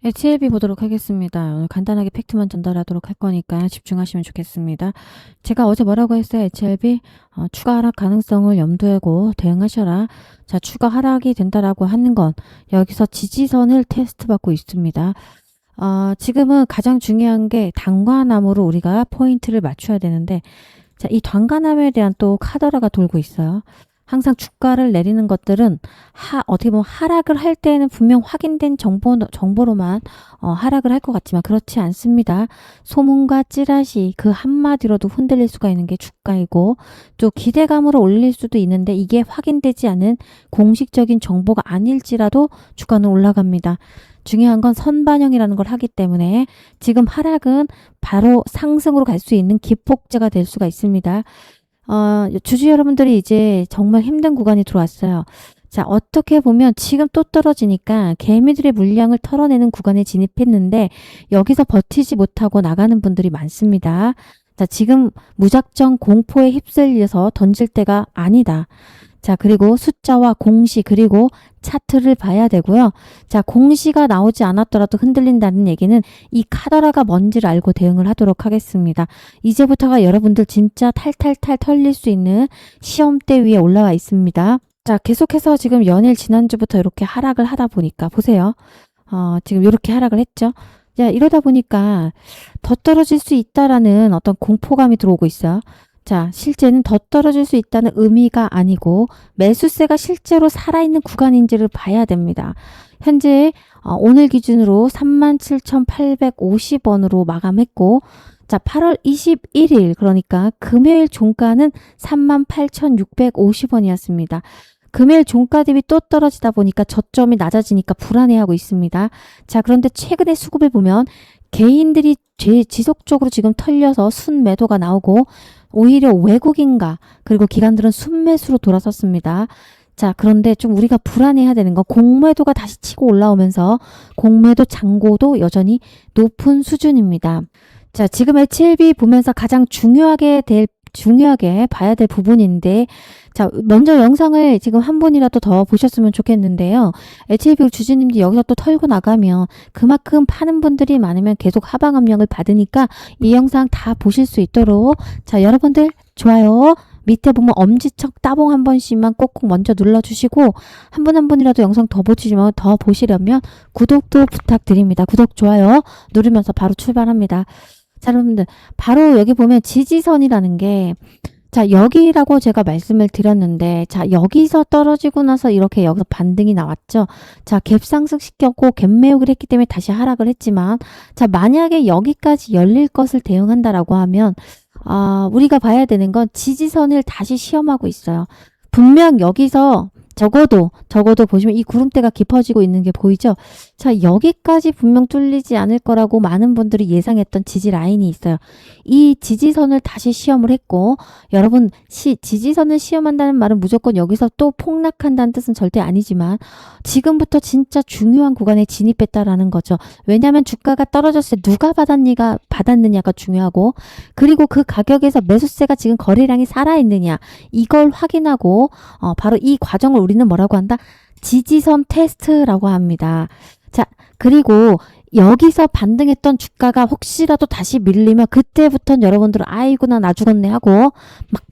HLB 보도록 하겠습니다. 오늘 간단하게 팩트만 전달하도록 할 거니까 집중하시면 좋겠습니다. 제가 어제 뭐라고 했어요? HLB 추가 하락 가능성을 염두에 고 대응하셔라. 자, 추가 하락이 된다라고 하는 건 여기서 지지선을 테스트 받고 있습니다. 지금은 가장 중요한 게 단관함으로 우리가 포인트를 맞춰야 되는데, 자, 이 단관함에 대한 또 카더라가 돌고 있어요. 항상 주가를 내리는 것들은 어떻게 보면 하락을 할 때에는 분명 확인된 정보로만 하락을 할 것 같지만 그렇지 않습니다. 소문과 찌라시 그 한마디로도 흔들릴 수가 있는 게 주가이고, 또 기대감으로 올릴 수도 있는데 이게 확인되지 않은 공식적인 정보가 아닐지라도 주가는 올라갑니다. 중요한 건 선반영이라는 걸 하기 때문에 지금 하락은 바로 상승으로 갈 수 있는 기폭제가 될 수가 있습니다. 주주 여러분들이 이제 정말 힘든 구간이 들어왔어요. 자, 어떻게 보면 지금 또 떨어지니까 개미들의 물량을 털어내는 구간에 진입했는데 여기서 버티지 못하고 나가는 분들이 많습니다. 자, 지금 무작정 공포에 휩쓸려서 던질 때가 아니다. 자, 그리고 숫자와 공시 그리고 차트를 봐야 되고요. 자, 공시가 나오지 않았더라도 흔들린다는 얘기는 이 카더라가 뭔지를 알고 대응을 하도록 하겠습니다. 이제부터가 여러분들 진짜 탈탈탈 털릴 수 있는 시험대 위에 올라와 있습니다. 자, 계속해서 지금 연일 지난주부터 이렇게 하락을 하다 보니까 보세요. 지금 이렇게 하락을 했죠. 자, 이러다 보니까 더 떨어질 수 있다라는 어떤 공포감이 들어오고 있어요. 자, 실제는 더 떨어질 수 있다는 의미가 아니고 매수세가 실제로 살아있는 구간인지를 봐야 됩니다. 현재 오늘 기준으로 37,850원으로 마감했고, 자, 8월 21일 그러니까 금요일 종가는 38,650원이었습니다. 금요일 종가 대비 또 떨어지다 보니까 저점이 낮아지니까 불안해하고 있습니다. 자, 그런데 최근의 수급을 보면 개인들이 지속적으로 지금 털려서 순매도가 나오고 오히려 외국인과 그리고 기관들은 순매수로 돌아섰습니다. 자, 그런데 좀 우리가 불안해야 되는 건 공매도가 다시 치고 올라오면서 공매도 잔고도 여전히 높은 수준입니다. 자, 지금 HLB 보면서 가장 중요하게 봐야 될 부분인데, 자, 먼저 영상을 지금 한 분이라도 더 보셨으면 좋겠는데요. HLB 주주님들이 여기서 또 털고 나가면 그만큼 파는 분들이 많으면 계속 하방 압력을 받으니까 이 영상 다 보실 수 있도록, 자, 여러분들 좋아요 밑에 보면 엄지척 따봉 한 번씩만 꼭꼭 먼저 눌러주시고, 한 분 한 분이라도 영상 더 보시려면 구독도 부탁드립니다. 구독, 좋아요 누르면서 바로 출발합니다. 자, 여러분들 바로 여기 보면 지지선이라는 게, 자, 여기라고 제가 말씀을 드렸는데, 자, 여기서 떨어지고 나서 이렇게 여기서 반등이 나왔죠. 자, 갭 상승 시켰고 갭 매우기를 했기 때문에 다시 하락을 했지만, 자, 만약에 여기까지 열릴 것을 대응한다라고 하면 우리가 봐야 되는 건 지지선을 다시 시험하고 있어요. 분명 여기서 적어도 보시면 이 구름대가 깊어지고 있는 게 보이죠? 자, 여기까지 분명 뚫리지 않을 거라고 많은 분들이 예상했던 지지 라인이 있어요. 이 지지선을 다시 시험을 했고, 여러분 지지선을 시험한다는 말은 무조건 여기서 또 폭락한다는 뜻은 절대 아니지만 지금부터 진짜 중요한 구간에 진입했다라는 거죠. 왜냐하면 주가가 떨어졌을 때 누가 받았느냐가 중요하고, 그리고 그 가격에서 매수세가 지금 거래량이 살아있느냐 이걸 확인하고 바로 이 과정을 우리는 뭐라고 한다? 지지선 테스트라고 합니다. 자, 그리고 여기서 반등했던 주가가 혹시라도 다시 밀리면 그때부터는 여러분들은 아이고 나 죽었네 하고 막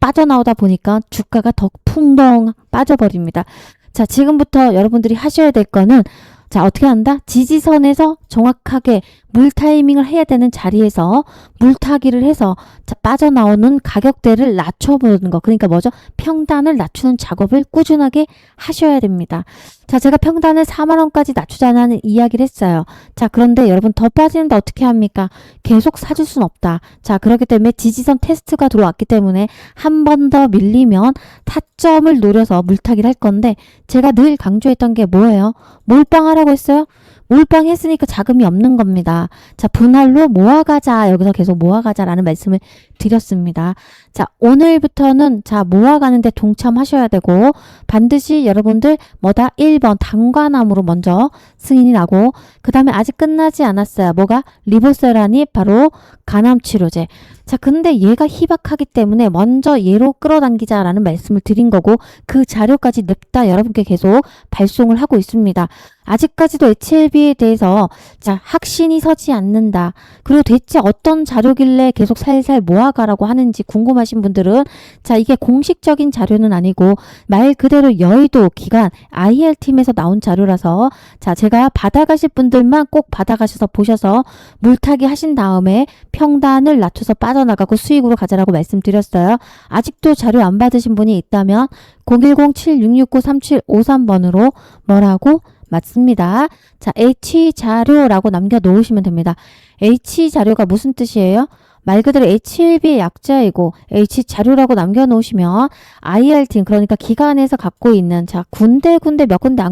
빠져나오다 보니까 주가가 더 풍덩 빠져버립니다. 자, 지금부터 여러분들이 하셔야 될 거는, 자, 어떻게 한다? 지지선에서 정확하게 물 타이밍을 해야 되는 자리에서 물타기를 해서, 자, 빠져나오는 가격대를 낮춰보는 거. 그러니까 뭐죠? 평단을 낮추는 작업을 꾸준하게 하셔야 됩니다. 자, 제가 평단을 4만원까지 낮추자는 이야기를 했어요. 자, 그런데 여러분 더 빠지는데 어떻게 합니까? 계속 사줄 순 없다. 자, 그렇기 때문에 지지선 테스트가 들어왔기 때문에 한 번 더 밀리면 타점을 노려서 물타기를 할 건데, 제가 늘 강조했던 게 뭐예요? 몰빵하라고 했어요? 몰빵했으니까 자금이 없는 겁니다. 자, 분할로 모아가자. 여기서 계속 모아가자라는 말씀을 드렸습니다. 자, 오늘부터는 자, 모아가는데 동참하셔야 되고, 반드시 여러분들 뭐다? 1번 단관함으로 먼저 승인이 나고, 그 다음에 아직 끝나지 않았어요. 뭐가? 리보세라니 바로 간암치료제. 자, 근데 얘가 희박하기 때문에 먼저 얘로 끌어당기자라는 말씀을 드린 거고 그 자료까지 냅다 여러분께 계속 발송을 하고 있습니다. 아직까지도 HLB에 대해서 자, 확신이 서지 않는다. 그리고 대체 어떤 자료길래 계속 살살 모아가라고 하는지 궁금하신 분들은 자, 이게 공식적인 자료는 아니고 말 그대로 여의도 기관 IR팀에서 나온 자료라서 자, 제가 받아가실 분들만 꼭 받아가셔서 보셔서 물타기 하신 다음에 평단을 낮춰서 빠져나가고 수익으로 가자라고 말씀드렸어요. 아직도 자료 안 받으신 분이 있다면 010-7669-3753번으로 뭐라고? 맞습니다. 자, H자료라고 남겨놓으시면 됩니다. H자료가 무슨 뜻이에요? 말 그대로 HLB의 약자이고 H자료라고 남겨놓으시면 IR팀 그러니까 기관에서 갖고 있는 자 군데 몇 군데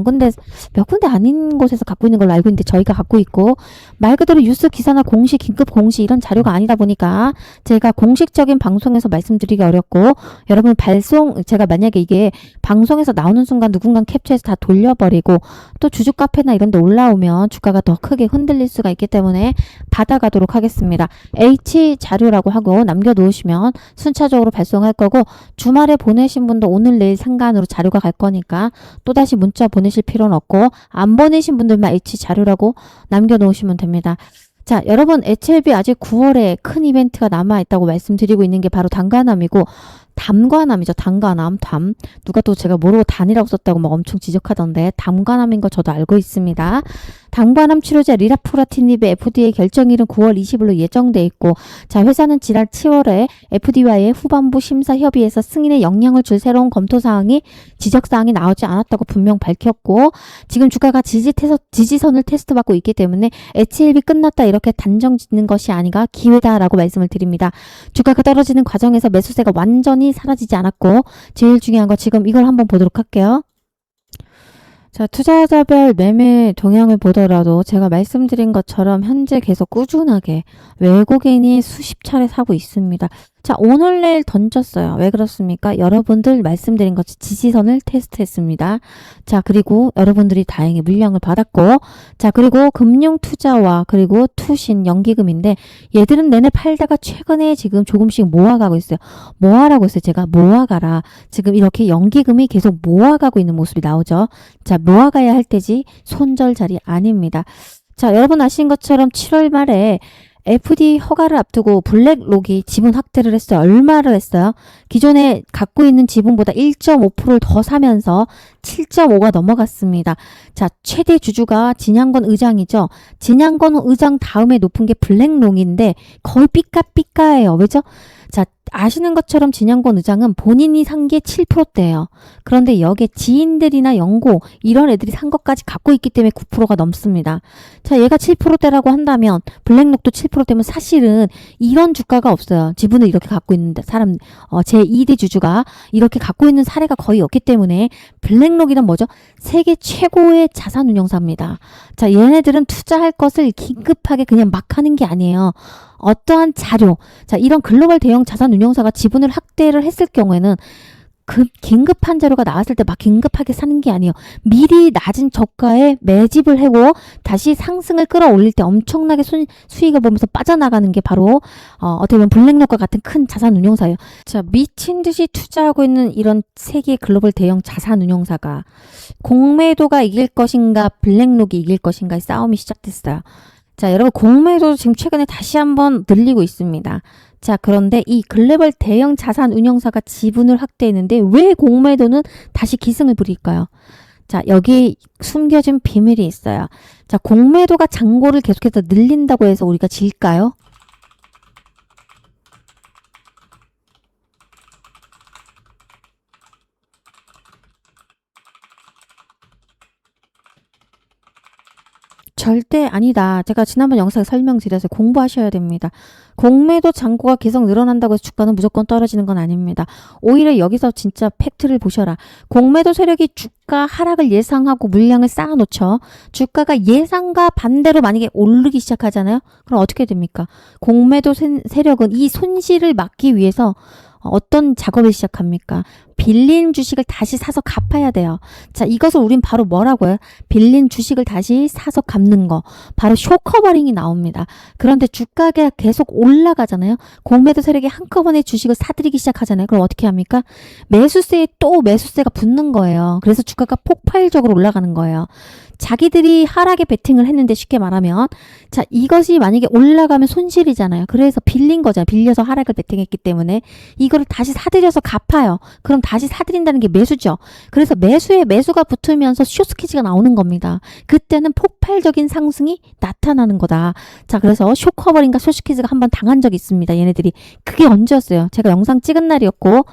아닌 곳에서 갖고 있는 걸로 알고 있는데 저희가 갖고 있고 말 그대로 뉴스 기사나 공시 긴급 공시 이런 자료가 아니다 보니까 제가 공식적인 방송에서 말씀드리기 어렵고 여러분 제가 만약에 이게 방송에서 나오는 순간 누군가 캡처해서 다 돌려버리고 또 주주 카페나 이런 데 올라오면 주가가 더 크게 흔들릴 수가 있기 때문에 받아가도록 하겠습니다. H자료라고 하고 남겨놓으시면 순차적으로 발송할 거고 주말에 보내신 분도 오늘 내일 상간으로 자료가 갈 거니까 또다시 문자 보내실 필요는 없고 안 보내신 분들만 H자료라고 남겨놓으시면 됩니다. 자, 여러분 HLB 아직 9월에 큰 이벤트가 남아있다고 말씀드리고 있는 게 바로 단관함이고 담관함이죠. 단관함, 담. 누가 또 제가 모르고 단이라고 썼다고 막 엄청 지적하던데 담관함인 거 저도 알고 있습니다. 단관함 치료제 리라프라티닙의 FDA 결정일은 9월 20일로 예정돼 있고 자 회사는 지난 7월에 FDA와의 후반부 심사 협의에서 승인에 영향을 줄 새로운 검토사항이 지적사항이 나오지 않았다고 분명 밝혔고 지금 주가가 지지선을 테스트받고 있기 때문에 HLB 끝났다 이렇게 단정 짓는 것이 아니라 기회다라고 말씀을 드립니다. 주가가 떨어지는 과정에서 매수세가 완전히 사라지지 않았고 제일 중요한 거 지금 이걸 한번 보도록 할게요. 자, 투자자별 매매 동향을 보더라도 제가 말씀드린 것처럼 현재 계속 꾸준하게 외국인이 수십 차례 사고 있습니다. 자, 오늘 내일 던졌어요. 왜 그렇습니까? 여러분들 말씀드린 것 지지선을 테스트했습니다. 자, 그리고 여러분들이 다행히 물량을 받았고 자, 그리고 금융투자와 그리고 투신 연기금인데 얘들은 내내 팔다가 최근에 지금 조금씩 모아가고 있어요. 모아라고 했어요. 제가 모아가라. 지금 이렇게 연기금이 계속 모아가고 있는 모습이 나오죠. 자, 모아가야 할 때지 손절자리 아닙니다. 자, 여러분 아시는 것처럼 7월 말에 FD 허가를 앞두고 블랙록이 지분 확대를 했어요. 얼마를 했어요? 기존에 갖고 있는 지분보다 1.5%를 더 사면서 7.5가 넘어갔습니다. 자, 최대 주주가 진양건 의장이죠. 진양건 의장 다음에 높은 게 블랙록인데 거의 삐까삐까예요. 왜죠? 자, 아시는 것처럼 진양건 의장은 본인이 산 게 7%대예요. 그런데 여기에 지인들이나 연고 이런 애들이 산 것까지 갖고 있기 때문에 9%가 넘습니다. 자, 얘가 7%대라고 한다면 블랙록도 7%대면 사실은 이런 주가가 없어요. 지분을 이렇게 갖고 있는데 사람 제2대 주주가 이렇게 갖고 있는 사례가 거의 없기 때문에 블랙록이란 뭐죠? 세계 최고의 자산 운용사입니다. 자, 얘네들은 투자할 것을 긴급하게 그냥 막 하는 게 아니에요. 어떠한 자료, 자, 이런 글로벌 대형 자산 운용사가 지분을 확대를 했을 경우에는 그 긴급한 자료가 나왔을 때 막 긴급하게 사는 게 아니에요. 미리 낮은 저가에 매집을 하고 다시 상승을 끌어올릴 때 엄청나게 수익을 보면서 빠져나가는 게 바로 어떻게 보면 블랙록과 같은 큰 자산 운용사예요. 자, 미친 듯이 투자하고 있는 이런 세계 글로벌 대형 자산 운용사가 공매도가 이길 것인가 블랙록이 이길 것인가의 싸움이 시작됐어요. 자, 여러분 공매도 지금 최근에 다시 한번 늘리고 있습니다. 자, 그런데 이 글로벌 대형 자산 운용사가 지분을 확대했는데 왜 공매도는 다시 기승을 부릴까요? 자, 여기 숨겨진 비밀이 있어요. 자, 공매도가 잔고를 계속해서 늘린다고 해서 우리가 질까요? 절대 아니다. 제가 지난번 영상에 설명드려서 공부하셔야 됩니다. 공매도 잔고가 계속 늘어난다고 해서 주가는 무조건 떨어지는 건 아닙니다. 오히려 여기서 진짜 팩트를 보셔라. 공매도 세력이 주가 하락을 예상하고 물량을 쌓아놓죠. 주가가 예상과 반대로 만약에 오르기 시작하잖아요. 그럼 어떻게 됩니까? 공매도 세력은 이 손실을 막기 위해서 어떤 작업을 시작합니까? 빌린 주식을 다시 사서 갚아야 돼요. 자, 이것을 우린 바로 뭐라고요? 빌린 주식을 다시 사서 갚는 거. 바로 쇼커버링이 나옵니다. 그런데 주가가 계속 올라가잖아요. 공매도 세력이 한꺼번에 주식을 사들이기 시작하잖아요. 그럼 어떻게 합니까? 매수세에 또 매수세가 붙는 거예요. 그래서 주가가 폭발적으로 올라가는 거예요. 자기들이 하락에 베팅을 했는데 쉽게 말하면 자, 이것이 만약에 올라가면 손실이잖아요. 그래서 빌린 거잖아요. 빌려서 하락을 베팅했기 때문에 이거를 다시 사들여서 갚아요. 그럼 다시 사들인다는 게 매수죠. 그래서 매수에 매수가 붙으면서 숏스퀴즈가 나오는 겁니다. 그때는 폭발적인 상승이 나타나는 거다. 자, 그래서 쇼커버링과 숏스퀴즈가 한번 당한 적이 있습니다. 얘네들이. 그게 언제였어요? 제가 영상 찍은 날이었고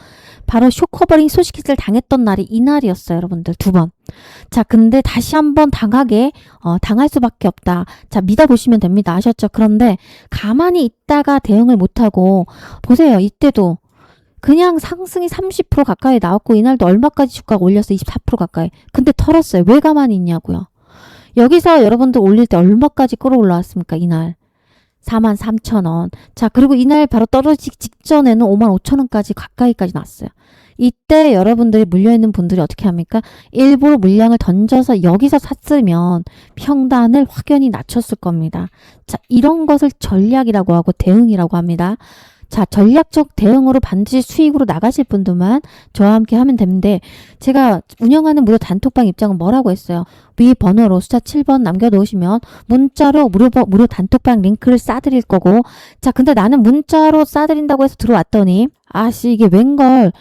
바로 쇼커버링 숏스퀴즈를 당했던 날이 이날이었어요. 여러분들 2번. 자, 근데 다시 한번 당할 수밖에 없다. 자, 믿어보시면 됩니다. 아셨죠? 그런데 가만히 있다가 대응을 못하고 보세요. 이때도 그냥 상승이 30% 가까이 나왔고 이날도 얼마까지 주가가 올렸어? 24% 가까이. 근데 털었어요. 왜 가만히 있냐고요. 여기서 여러분들 올릴 때 얼마까지 끌어올라왔습니까? 이날 43,000원. 자, 그리고 이날 바로 떨어지기 직전에는 55,000원까지 가까이까지 났어요. 이때 여러분들이 물려있는 분들이 어떻게 합니까? 일부러 물량을 던져서 여기서 샀으면 평단을 확연히 낮췄을 겁니다. 자, 이런 것을 전략이라고 하고 대응이라고 합니다. 자, 전략적 대응으로 반드시 수익으로 나가실 분들만 저와 함께 하면 되는데 제가 운영하는 무료 단톡방 입장은 뭐라고 했어요? 위 번호로 숫자 7번 남겨놓으시면 문자로 무료 단톡방 링크를 싸드릴 거고 자, 근데 나는 문자로 싸드린다고 해서 들어왔더니 아씨 이게 웬걸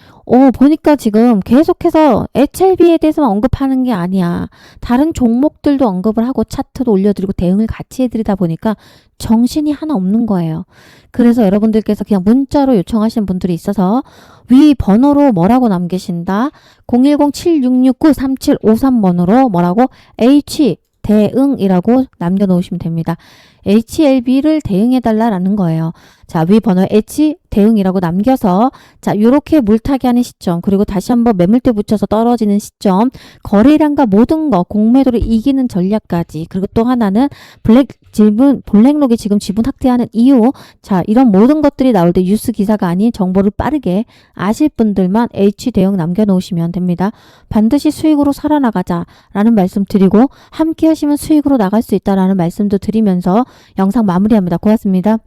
보니까 지금 계속해서 HLB에 대해서만 언급하는 게 아니야. 다른 종목들도 언급을 하고 차트도 올려드리고 대응을 같이 해드리다 보니까 정신이 하나 없는 거예요. 그래서 여러분들께서 그냥 문자로 요청하신 분들이 있어서 위 번호로 뭐라고 남기신다? 010-7669-3753번으로 뭐라고? H 대응이라고 남겨놓으시면 됩니다. HLB를 대응해달라는 거예요. 자, 위 번호 H 대응이라고 남겨서 자, 요렇게 물타기 하는 시점 그리고 다시 한번 매물대 붙여서 떨어지는 시점 거래량과 모든 거 공매도를 이기는 전략까지 그리고 또 하나는 블랙록이 지금 지분 확대하는 이유 자, 이런 모든 것들이 나올 때 뉴스 기사가 아닌 정보를 빠르게 아실 분들만 H 대응 남겨놓으시면 됩니다. 반드시 수익으로 살아나가자라는 말씀 드리고 함께 하시면 수익으로 나갈 수 있다라는 말씀도 드리면서 영상 마무리합니다. 고맙습니다.